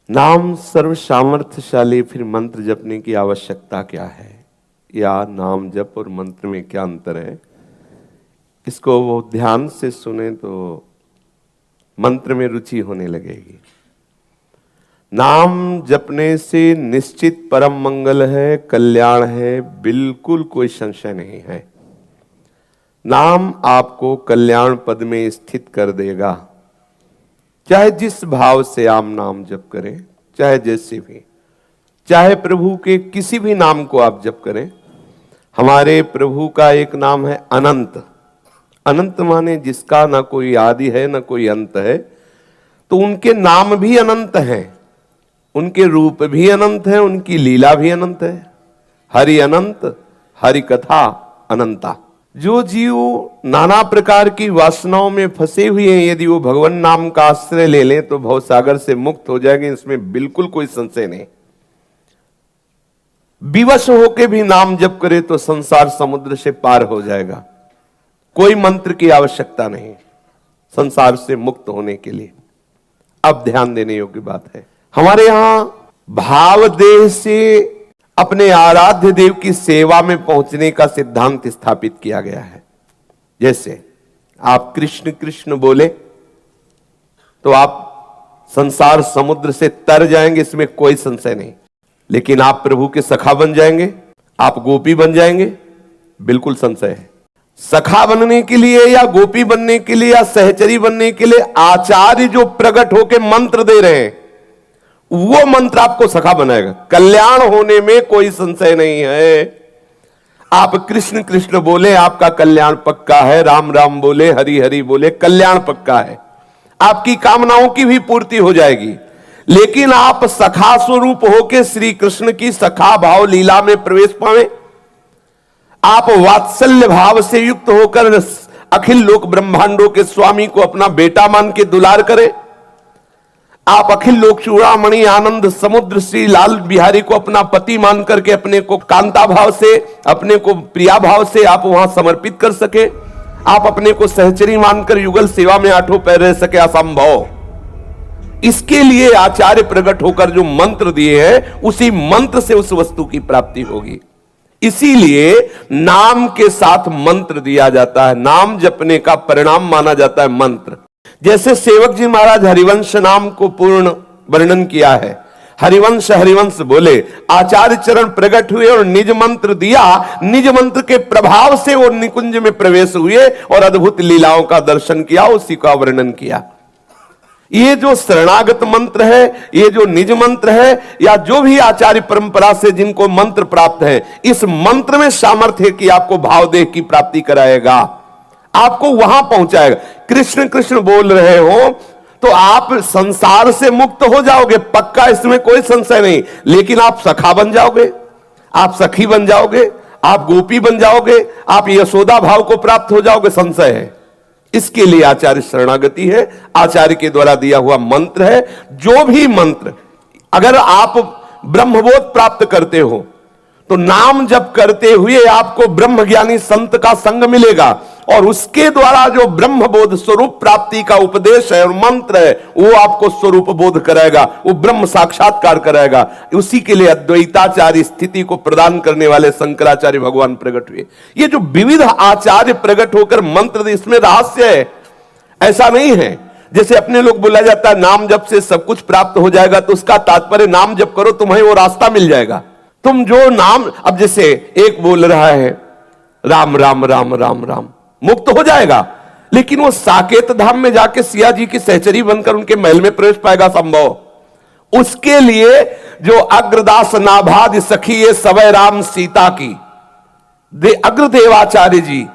नाम सर्व सामर्थ्यशाली, फिर मंत्र जपने की आवश्यकता क्या है, या नाम जप और मंत्र में क्या अंतर है, इसको वो ध्यान से सुने तो मंत्र में रुचि होने लगेगी। नाम जपने से निश्चित परम मंगल है, कल्याण है, बिल्कुल कोई संशय नहीं है। नाम आपको कल्याण पद में स्थित कर देगा, चाहे जिस भाव से आप नाम जप करें, चाहे जैसे भी, चाहे प्रभु के किसी भी नाम को आप जप करें। हमारे प्रभु का एक नाम है अनंत। अनंत माने जिसका ना कोई आदि है ना कोई अंत है। तो उनके नाम भी अनंत हैं, उनके रूप भी अनंत है, उनकी लीला भी अनंत है। हरि अनंत, हरि कथा अनंता। जो जीव नाना प्रकार की वासनाओं में फंसे हुए हैं, यदि वो भगवान नाम का आश्रय ले लें तो भवसागर से मुक्त हो जाएंगे, इसमें बिल्कुल कोई संशय नहीं। विवश होके भी नाम जप करे तो संसार समुद्र से पार हो जाएगा। कोई मंत्र की आवश्यकता नहीं संसार से मुक्त होने के लिए। अब ध्यान देने योग्य बात है, हमारे यहां भाव देह से अपने आराध्य देव की सेवा में पहुंचने का सिद्धांत स्थापित किया गया है। जैसे आप कृष्ण कृष्ण बोले तो आप संसार समुद्र से तर जाएंगे, इसमें कोई संशय नहीं। लेकिन आप प्रभु के सखा बन जाएंगे, आप गोपी बन जाएंगे, बिल्कुल संशय है। सखा बनने के लिए या गोपी बनने के लिए या सहचरी बनने के लिए आचार्य जो प्रकट होकर मंत्र दे रहे हैं, वो मंत्र आपको सखा बनाएगा। कल्याण होने में कोई संशय नहीं है। आप कृष्ण कृष्ण बोले, आपका कल्याण पक्का है। राम राम बोले, हरि हरि बोले, कल्याण पक्का है। आपकी कामनाओं की भी पूर्ति हो जाएगी। लेकिन आप सखा स्वरूप होकर श्री कृष्ण की सखा भाव लीला में प्रवेश पावे, आप वात्सल्य भाव से युक्त होकर अखिल लोक ब्रह्मांडों के स्वामी को अपना बेटा मान के दुलार करें, आप अखिल लोक चूड़ामणि आनंद समुद्र श्री लाल बिहारी को अपना पति मान करके अपने को कांता भाव से, अपने को प्रिया भाव से आप वहां समर्पित कर सके, आप अपने को सहचरी मानकर युगल सेवा में आठों पैर रह सके, असंभव। इसके लिए आचार्य प्रकट होकर जो मंत्र दिए हैं, उसी मंत्र से उस वस्तु की प्राप्ति होगी। इसीलिए नाम के साथ मंत्र दिया जाता है। नाम जपने का परिणाम माना जाता है मंत्र। जैसे सेवक जी महाराज हरिवंश नाम को पूर्ण वर्णन किया है। हरिवंश हरिवंश बोले, आचार्य चरण प्रकट हुए और निज मंत्र दिया। निज मंत्र के प्रभाव से वो निकुंज में प्रवेश हुए और अद्भुत लीलाओं का दर्शन किया, उसी का वर्णन किया। ये जो शरणागत मंत्र है, ये जो निज मंत्र है, या जो भी आचार्य परंपरा से जिनको मंत्र प्राप्त है, इस मंत्र में सामर्थ्य है कि आपको भावदेह की प्राप्ति कराएगा, आपको वहां पहुंचाएगा। कृष्ण कृष्ण बोल रहे हो तो आप संसार से मुक्त हो जाओगे, पक्का, इसमें कोई संशय नहीं। लेकिन आप सखा बन जाओगे, आप सखी बन जाओगे, आप गोपी बन जाओगे, आप यशोदा भाव को प्राप्त हो जाओगे, संशय है। इसके लिए आचार्य शरणागति है, आचार्य के द्वारा दिया हुआ मंत्र है। जो भी मंत्र, अगर आप ब्रह्मबोध प्राप्त करते हो तो नाम जप करते हुए आपको ब्रह्मज्ञानी संत का संग मिलेगा, और उसके द्वारा जो ब्रह्मबोध स्वरूप प्राप्ति का उपदेश है और मंत्र है, वो आपको स्वरूप बोध कराएगा, वो ब्रह्म साक्षात्कार कराएगा। उसी के लिए अद्वैताचार्य स्थिति को प्रदान करने वाले शंकराचार्य भगवान प्रकट हुए। ये जो विविध आचार्य प्रकट होकर मंत्र, इसमें रहस्य है। ऐसा नहीं है जैसे अपने लोग बोला जाता है नाम जप से सब कुछ प्राप्त हो जाएगा, तो उसका तात्पर्य नाम जप करो तुम्हें वो रास्ता मिल जाएगा। तुम जो नाम, अब जैसे एक बोल रहा है राम राम राम राम राम, मुक्त हो जाएगा, लेकिन वो साकेत धाम में जाके सिया जी की सहचरी बनकर उनके महल में प्रवेश पाएगा, संभव। उसके लिए जो अग्रदास नाभाद सखी ये सवै राम सीता की अग्रदेवाचार्य जी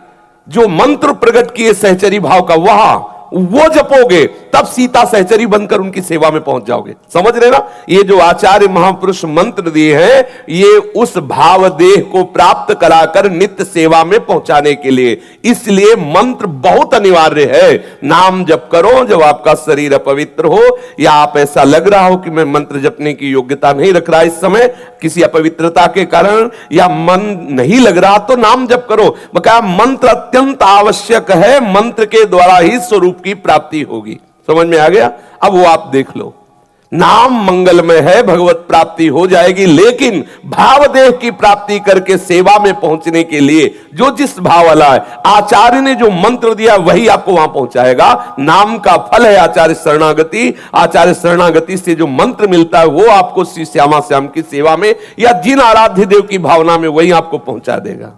जो मंत्र प्रकट किए सहचरी भाव का, वहां वो जपोगे तब सीता सहचरी बनकर उनकी सेवा में पहुंच जाओगे। समझ रहे ना? ये जो आचार्य महापुरुष मंत्र दिए हैं, ये उस भाव देह को प्राप्त कराकर नित्य सेवा में पहुंचाने के लिए। इसलिए मंत्र बहुत अनिवार्य है। नाम जप करो जब आपका शरीर अपवित्र हो, या आप ऐसा लग रहा हो कि मैं मंत्र जपने की योग्यता नहीं रख रहा इस समय किसी अपवित्रता के कारण, या मन नहीं लग रहा, तो नाम जप करो। बकाया मंत्र अत्यंत आवश्यक है, मंत्र के द्वारा ही स्वरूप की प्राप्ति होगी। समझ में आ गया? अब वो आप देख लो। नाम मंगलमय है, भगवत प्राप्ति हो जाएगी, लेकिन भावदेह की प्राप्ति करके सेवा में पहुंचने के लिए जो जिस भाव वाला है, आचार्य ने जो मंत्र दिया वही आपको वहां पहुंचाएगा। नाम का फल है आचार्य शरणागति। आचार्य शरणागति से जो मंत्र मिलता है वो आपको श्री श्यामा श्याम की सेवा में या जिन आराध्य देव की भावना में वही आपको पहुंचा देगा।